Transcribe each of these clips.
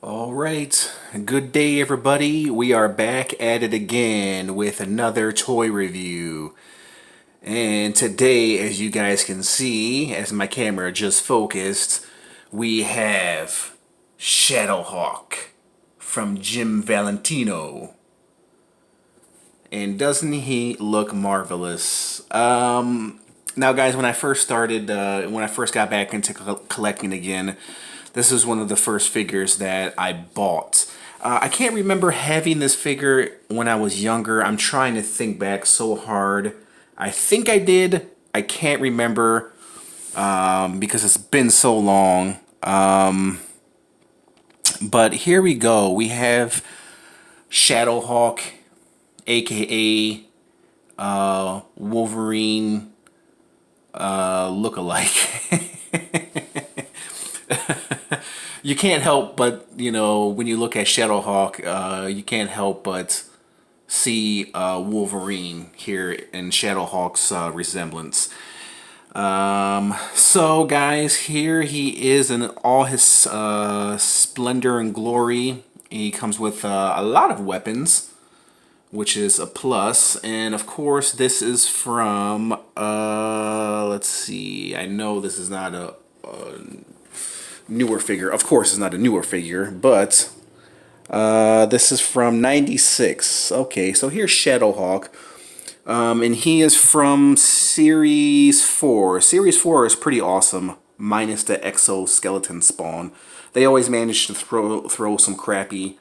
All right, good day everybody. We are back at it again with another toy review. And today, as you guys can see, as my camera just focused, we have Shaddowhawk from Jim Valentino. And doesn't he look marvelous? Now guys, when I first got back into collecting again, this is one of the first figures that I bought. I can't remember having this figure when I was younger. I'm trying to think back so hard. I think I did. I can't remember because it's been so long. But here we go. We have Shadowhawk, aka Wolverine look-alike. You can't help but, when you look at Shadowhawk, you can't help but see Wolverine here in Shadowhawk's resemblance. So, guys, here he is in all his splendor and glory. He comes with a lot of weapons, which is a plus. And, of course, this is from, let's see, I know this is not a newer figure. Of course, it's not a newer figure, but this is from '96. Okay, so here's Shadowhawk, and he is from Series 4. Series 4 is pretty awesome, minus the exoskeleton spawn. They always manage to throw some crappy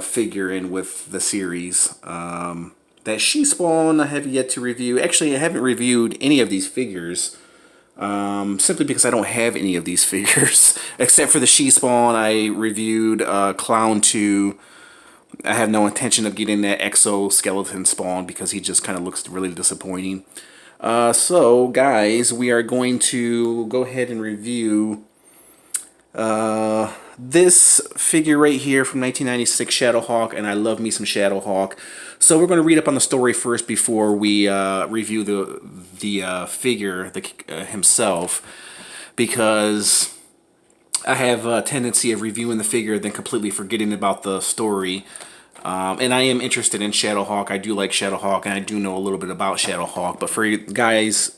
figure in with the series. That She Spawn I have yet to review. Actually, I haven't reviewed any of these figures. Simply because I don't have any of these figures. Except for the She Spawn, I reviewed Clown 2. I have no intention of getting that exoskeleton spawn because he just kind of looks really disappointing. So, guys, we are going to go ahead and review this figure right here from 1996, Shadowhawk, and I love me some Shadowhawk. So we're going to read up on the story first before we review the figure himself, because I have a tendency of reviewing the figure then completely forgetting about the story. And I am interested in Shaddowhawk. I do like Shaddowhawk, and I do know a little bit about Shaddowhawk. But for you guys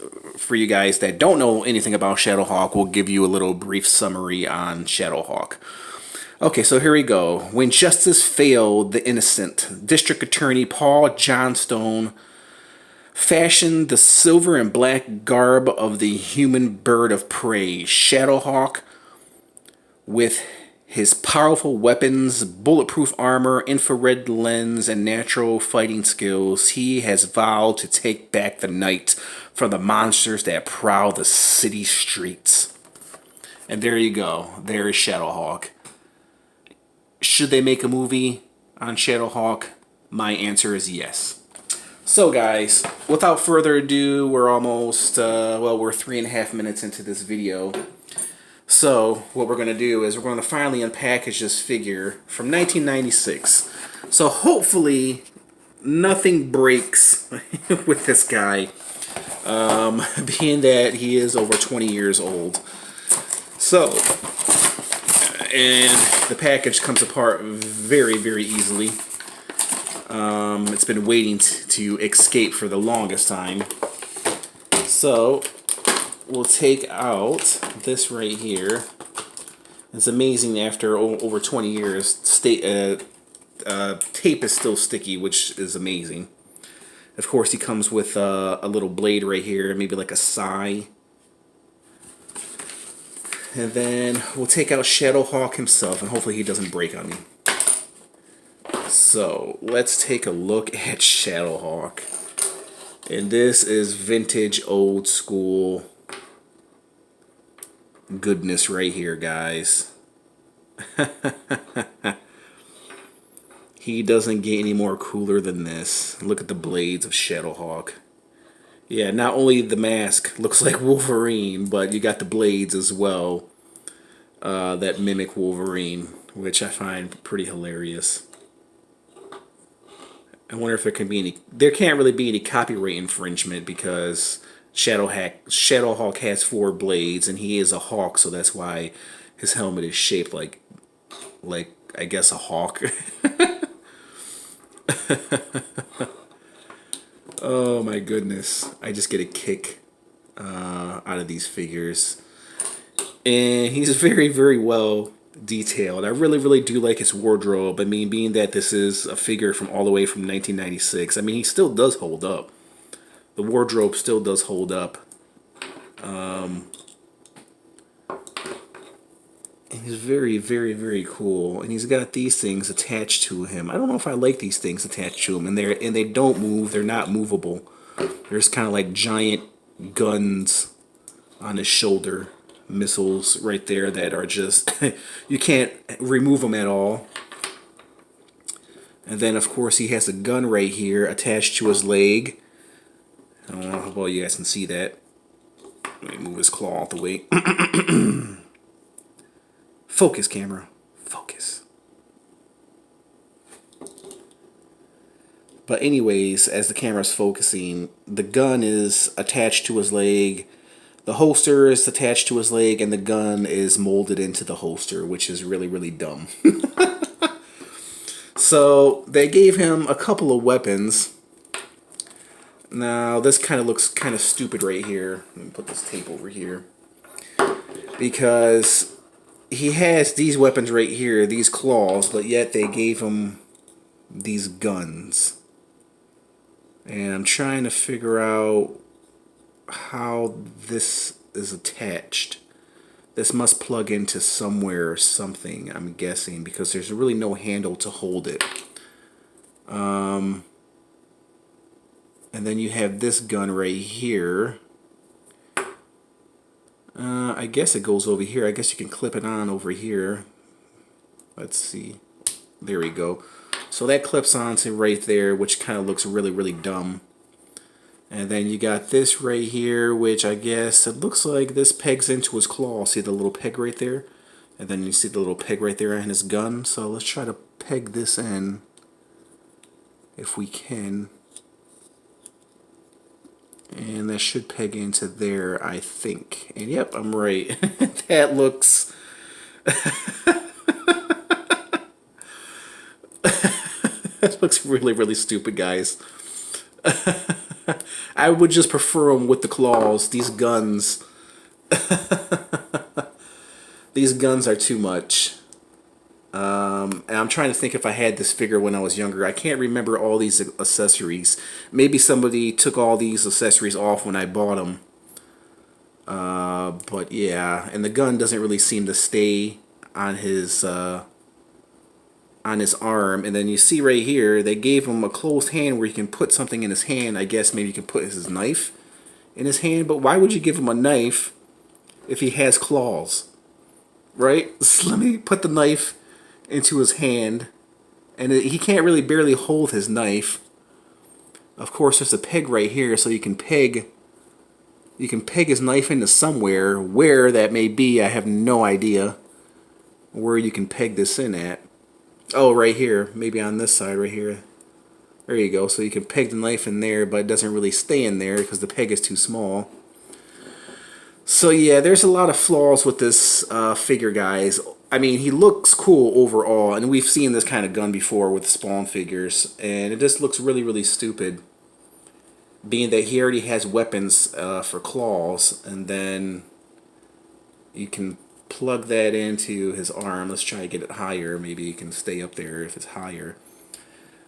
that don't know anything about Shaddowhawk, we'll give you a little brief summary on Shaddowhawk. Okay, so here we go. When justice failed the innocent, District Attorney Paul Johnstone fashioned the silver and black garb of the human bird of prey, Shadowhawk, with his powerful weapons, bulletproof armor, infrared lens, and natural fighting skills. He has vowed to take back the night from the monsters that prowl the city streets. And there you go. There is Shadowhawk. Should they make a movie on Shadowhawk? My answer is yes. So guys, without further ado, we're almost, we're 3.5 minutes into this video. So what we're going to do is we're going to finally unpackage this figure from 1996. So hopefully nothing breaks with this guy, being that he is over 20 years old. So, and the package comes apart very, very easily. It's been waiting to escape for the longest time. So, we'll take out this right here. It's amazing after over 20 years, tape is still sticky, which is amazing. Of course, he comes with a little blade right here, maybe like a sai. And then we'll take out Shadowhawk himself, and hopefully he doesn't break on me. So, let's take a look at Shadowhawk. And this is vintage, old school goodness right here, guys. He doesn't get any more cooler than this. Look at the blades of Shadowhawk. Yeah, not only the mask looks like Wolverine, but you got the blades as well that mimic Wolverine, which I find pretty hilarious. I wonder if there can be any... There can't really be any copyright infringement because Shadowhawk has 4 blades, and he is a hawk, so that's why his helmet is shaped like like, I guess, a hawk. Oh my goodness. I just get a kick out of these figures. And he's very, very well detailed. I really, really do like his wardrobe. I mean, being that this is a figure from all the way from 1996, I mean, he still does hold up. The wardrobe still does hold up. And he's very, very, very cool. And he's got these things attached to him. I don't know if I like these things attached to him. And they don't move. They're not movable. There's kind of like giant guns on his shoulder. Missiles right there that are just... you can't remove them at all. And then, of course, he has a gun right here attached to his leg. I don't know how well you guys can see that. Let me move his claw out the way. Focus, camera. Focus. But anyways, as the camera's focusing, the gun is attached to his leg. The holster is attached to his leg, and the gun is molded into the holster, which is really, really dumb. So they gave him a couple of weapons. Now, this kind of looks kind of stupid right here. Let me put this tape over here. Because he has these weapons right here, these claws, but yet they gave him these guns. And I'm trying to figure out how this is attached. This must plug into somewhere or something, I'm guessing, because there's really no handle to hold it. And then you have this gun right here. I guess it goes over here. I guess you can clip it on over here. Let's see. There we go. So that clips onto right there, which kind of looks really, really dumb. And then you got this right here, which I guess it looks like this pegs into his claw. See the little peg right there? And then you see the little peg right there on his gun. So let's try to peg this in if we can. And that should peg into there, I think. And yep, I'm right. That looks... that looks really, really stupid, guys. I would just prefer them with the claws. These guns... these guns are too much. And I'm trying to think if I had this figure when I was younger. I can't remember all these accessories. Maybe somebody took all these accessories off when I bought them. But yeah, and the gun doesn't really seem to stay on his arm. And then you see right here, they gave him a closed hand where you can put something in his hand. I guess maybe you can put his knife in his hand. But why would you give him a knife if he has claws? Right? So let me put the knife into his hand, and he can't really barely hold his knife. Of course, there's a peg right here, so you can peg his knife into somewhere. Where that may be, I have no idea where you can peg this in at. Oh, right here, maybe on this side right here. There you go. So you can peg the knife in there, but it doesn't really stay in there because the peg is too small. So yeah, there's a lot of flaws with this figure, guys. I mean, he looks cool overall, and we've seen this kind of gun before with Spawn figures, and it just looks really, really stupid. Being that he already has weapons for claws, and then you can plug that into his arm. Let's try to get it higher. Maybe he can stay up there if it's higher.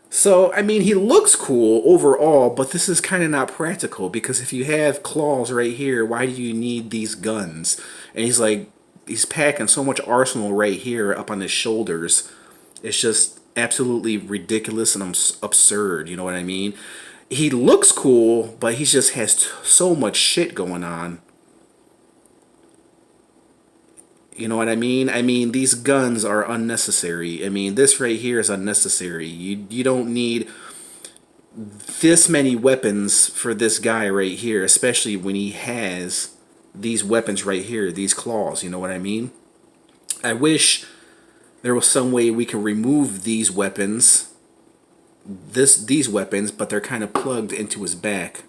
So, I mean, he looks cool overall, but this is kind of not practical, because if you have claws right here, why do you need these guns? And he's like, he's packing so much arsenal right here up on his shoulders. It's just absolutely ridiculous and absurd, you know what I mean? He looks cool, but he just has so much shit going on. You know what I mean? I mean, these guns are unnecessary. I mean, this right here is unnecessary. You don't need this many weapons for this guy right here, especially when he has these weapons right here, these claws, you know what I mean? I wish there was some way we can remove these weapons, these weapons, but they're kind of plugged into his back,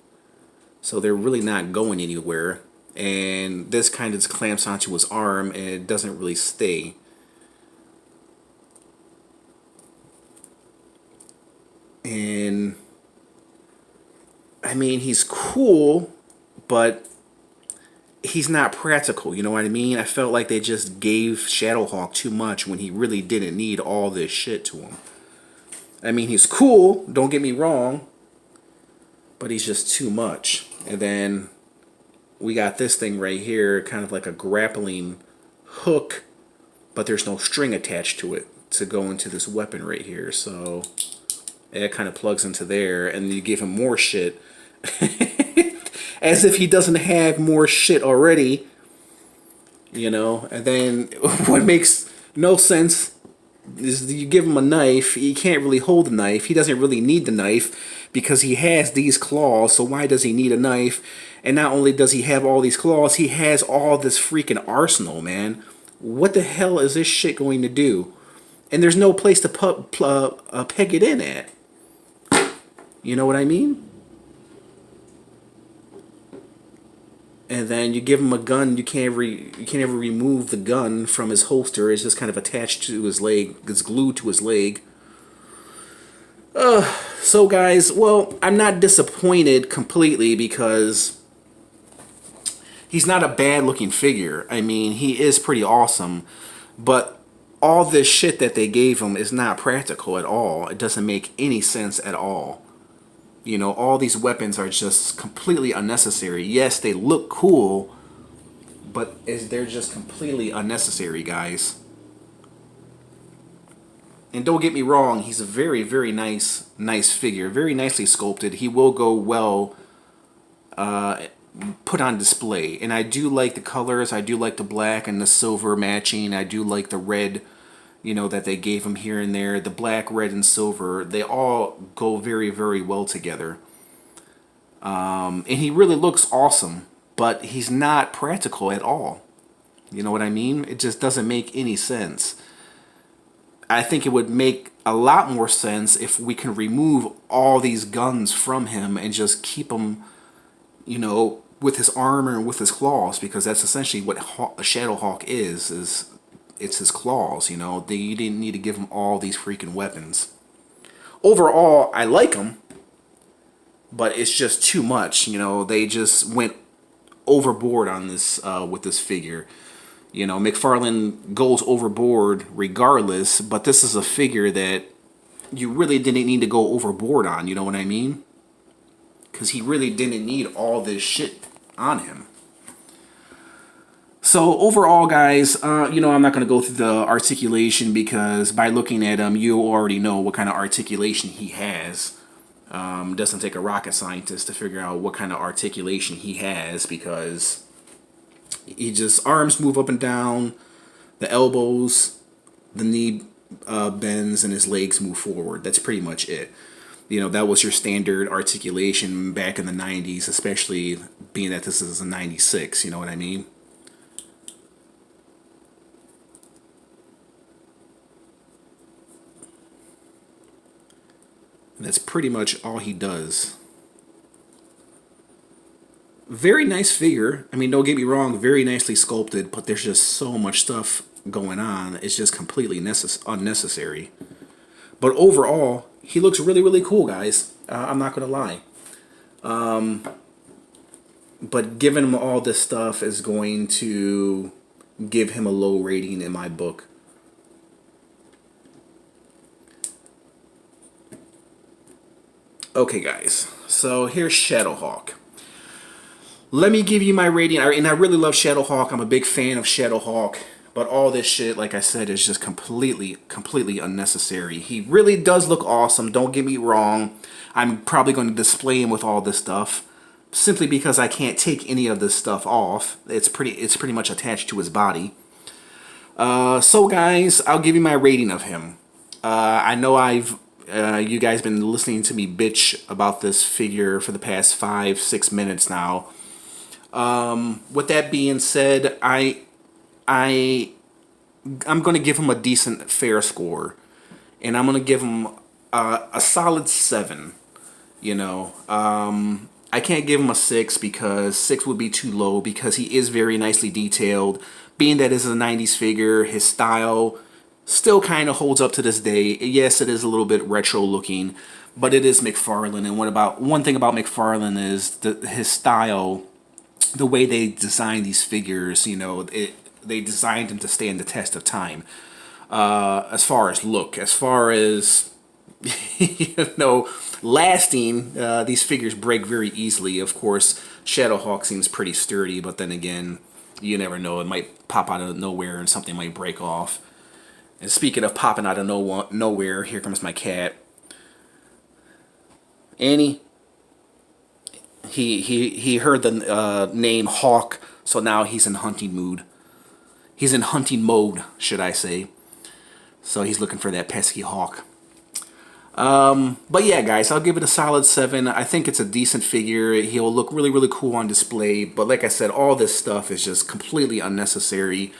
so they're really not going anywhere. And this kind of just clamps onto his arm, and it doesn't really stay. And I mean, he's cool, but he's not practical, you know what I mean? I felt like they just gave Shaddowhawk too much when he really didn't need all this shit to him. I mean, he's cool, don't get me wrong, but he's just too much. And then we got this thing right here, kind of like a grappling hook, but there's no string attached to it to go into this weapon right here. So it kind of plugs into there, and you give him more shit. As if he doesn't have more shit already, you know. And then what makes no sense is you give him a knife. He can't really hold the knife. He doesn't really need the knife because he has these claws. So why does he need a knife? And not only does he have all these claws, he has all this freaking arsenal, man. What the hell is this shit going to do? And there's no place to peg it in at. You know what I mean? And then you give him a gun. You can't ever remove the gun from his holster. It's just kind of attached to his leg. It's glued to his leg. So guys, well, I'm not disappointed completely because he's not a bad looking figure. I mean, he is pretty awesome, but all this shit that they gave him is not practical at all. It doesn't make any sense at all. You know, all these weapons are just completely unnecessary. Yes, they look cool, but they're just completely unnecessary, guys. And don't get me wrong, he's a very, very nice figure. Very nicely sculpted. He will go well put on display. And I do like the colors. I do like the black and the silver matching. I do like the red, you know, that they gave him here and there. The black, red, and silver, they all go very, very well together. And he really looks awesome, but he's not practical at all. You know what I mean? It just doesn't make any sense. I think it would make a lot more sense if we can remove all these guns from him and just keep him, you know, with his armor and with his claws, because that's essentially what a Shaddowhawk is it's his claws, you know. You didn't need to give him all these freaking weapons. Overall, I like him, but it's just too much, you know. They just went overboard on this with this figure. You know, McFarlane goes overboard regardless, but this is a figure that you really didn't need to go overboard on, you know what I mean? Because he really didn't need all this shit on him. So overall, guys, you know, I'm not going to go through the articulation because by looking at him, you already know what kind of articulation he has. Doesn't take a rocket scientist to figure out what kind of articulation he has, because he just arms move up and down, the elbows, the knee bends, and his legs move forward. That's pretty much it. You know, that was your standard articulation back in the 90s, especially being that this is a 96, you know what I mean? That's pretty much all he does. Very nice figure. I mean, don't get me wrong, very nicely sculpted, but there's just so much stuff going on. It's just completely unnecessary. But overall, he looks really, really cool, guys. I'm not going to lie. But giving him all this stuff is going to give him a low rating in my book. Okay, guys. So here's Shaddowhawk. Let me give you my rating. And I really love Shaddowhawk. I'm a big fan of Shaddowhawk. But all this shit, like I said, is just completely unnecessary. He really does look awesome. Don't get me wrong. I'm probably going to display him with all this stuff, simply because I can't take any of this stuff off. It's pretty much attached to his body. So guys, I'll give you my rating of him. I know you guys been listening to me bitch about this figure for the past 5-6 minutes now. With that being said, I'm going to give him a decent fair score, and I'm going to give him a solid 7. You know, I can't give him a 6 because 6 would be too low, because he is very nicely detailed. Being that this is a 90s figure, his style Still kind of holds up to this day. Yes, it is a little bit retro looking, but it is McFarlane. And one thing about McFarlane is his style, the way they design these figures. You know, they designed them to stand the test of time. As far as look, as far as lasting, these figures break very easily. Of course, Shaddowhawk seems pretty sturdy, but then again, you never know. It might pop out of nowhere and something might break off. And speaking of popping out of nowhere, here comes my cat. Annie. He heard the name Hawk, so now he's in hunting mood. He's in hunting mode, should I say. So he's looking for that pesky hawk. But yeah, guys, I'll give it a solid 7. I think it's a decent figure. He'll look really, really cool on display. But like I said, all this stuff is just completely unnecessary.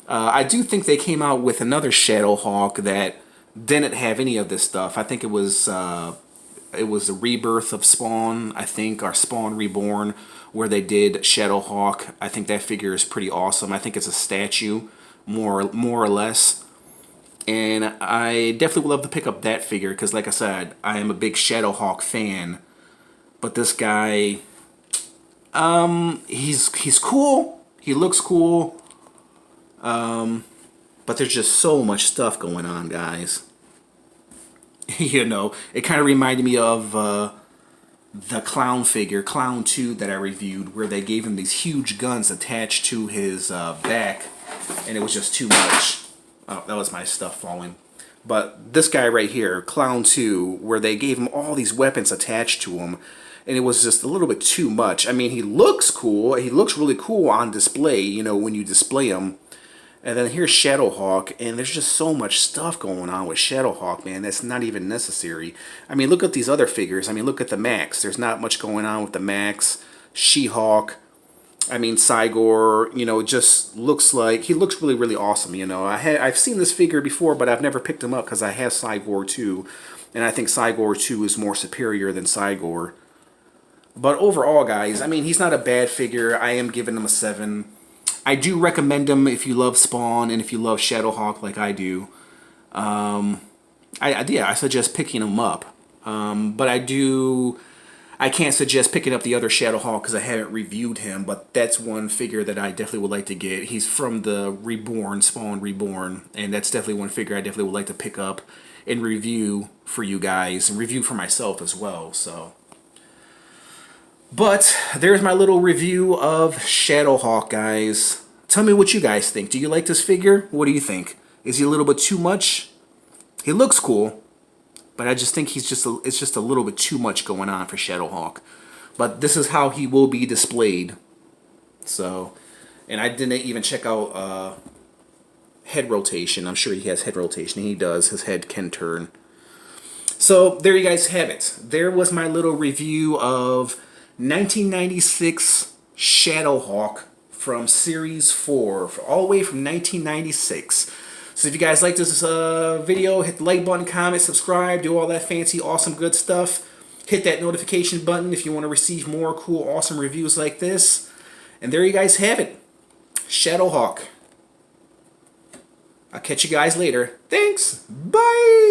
I do think they came out with another Shaddowhawk that didn't have any of this stuff. I think it was the rebirth of Spawn, I think, or Spawn Reborn, where they did Shaddowhawk. I think that figure is pretty awesome. I think it's a statue, more or less. And I definitely would love to pick up that figure because, like I said, I am a big Shaddowhawk fan. But this guy, he's cool. He looks cool. But there's just so much stuff going on, guys. You know, it kind of reminded me of the clown figure, Clown 2, that I reviewed, where they gave him these huge guns attached to his back, and it was just too much. Oh, that was my stuff falling. But this guy right here, Clown 2, where they gave him all these weapons attached to him, and it was just a little bit too much. I mean, he looks cool. He looks really cool on display, you know, when you display him. And then here's Shaddowhawk, and there's just so much stuff going on with Shaddowhawk, man, that's not even necessary. I mean, look at these other figures. I mean, look at the Max. There's not much going on with the Max. She-Hulk. I mean, Cygor, you know, just looks like, he looks really, really awesome, you know. I've seen this figure before, but I've never picked him up because I have Cygor 2, and I think Cygor 2 is more superior than Cygor. But overall, guys, I mean, he's not a bad figure. I am giving him a 7. I do recommend him if you love Spawn and if you love Shaddowhawk like I do. I suggest picking him up. But I can't suggest picking up the other Shaddowhawk because I haven't reviewed him, but that's one figure that I definitely would like to get. He's from the Reborn, Spawn Reborn, and that's definitely one figure I definitely would like to pick up and review for you guys, and review for myself as well, so. But there's my little review of Shaddowhawk, guys. Tell me what you guys think. Do you like this figure? What do you think? Is he a little bit too much? He looks cool. But I just think it's just a little bit too much going on for Shaddowhawk. But this is how he will be displayed. So, and I didn't even check out head rotation. I'm sure he has head rotation. He does. His head can turn. So, there you guys have it. There was my little review of 1996 Shaddowhawk from Series 4. All the way from 1996. So if you guys like this video, hit the like button, comment, subscribe, do all that fancy, awesome, good stuff. Hit that notification button if you want to receive more cool, awesome reviews like this. And there you guys have it. Shaddowhawk. I'll catch you guys later. Thanks. Bye.